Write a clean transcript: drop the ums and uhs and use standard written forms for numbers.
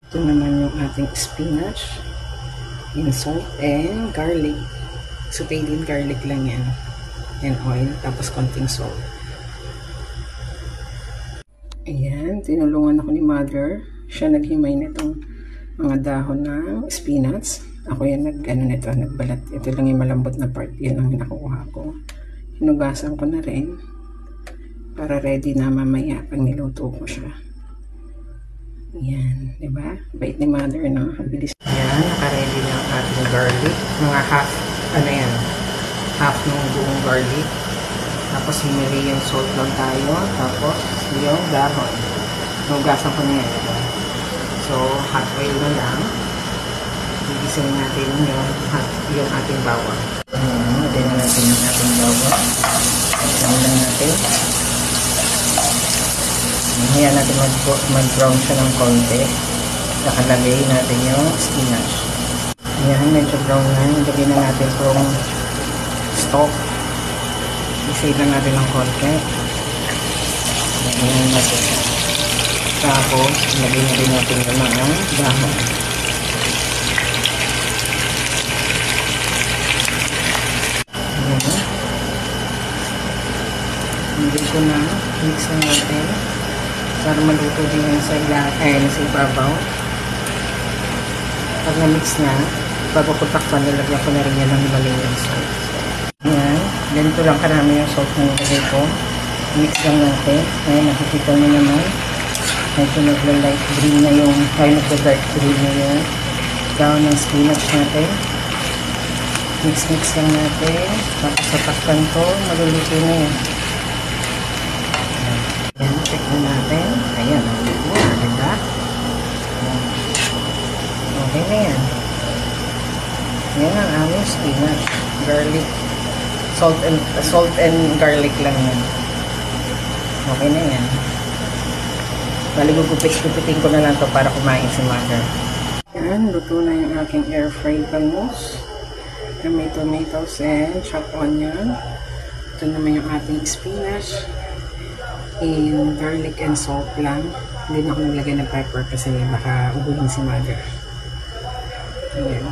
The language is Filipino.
Ito naman yung ating spinach in salt and garlic. Sauteed garlic lang yan. And oil, tapos konting salt. Ayan, tinulungan ako ni Mother. Siya naghimay nitong mga dahon ng spinach. Ako yan nagbalat. Ito lang yung malambot na part. Yan ang nakukuha ko. Hinugasan ko na rin para ready na mamaya pag niluto ko siya. Ayan, diba? Bait ni Mother, no? Bilis. Ayan, naka-ready na ang ating garlic. Mga half ng buong garlic. Tapos hinili yung salt lang tayo. Tapos yung dahon. Nugasan ko na yan, diba? So, hot oil na lang. Gigising natin yung ating bawang. Lagyan na natin yung ating bawang. Isang lang natin. Hayaan natin mag-brown siya ng konti. Nakalagay natin yung spinach. Ayan, medyo brown na. Lagyan na natin itong stock. I-save na natin ng konti. Lagyan natin. Tapos, lagyan na rin natin yung mga dahon. Ayan. Hindi ko na. Mix na natin. Para maluto din yan sa ibabaw. Pag na-mix na, bago ko takpan, nilagyan ko na rin yan ng maling salt. Ayan, ganito lang karami yung salt na nilagay ko. Mix lang natin. Ayan, nakikita nyo naman. Medyo nagla-light green na yung, nagla-dark green na yung daon ng spinach natin. Mix lang natin. Tapos sa takpan ko, maluluto na yan. Ayan, check na natin. Ayan, naluluto. Maganda. Okay na yan. Yan ang aming spinach. Garlic. Salt and garlic lang yan. Okay na yan. Bali, gugupit-gupitin ko na lang to para kumain si Mother. Yan, luto na yung aking air-fried bangus. May tomatoes and chopped onion. Ito naman yung ating spinach. In garlic and salt lang. Hindi na ako naglagay ng pepper kasi baka ubuhin si Mother. Ayan.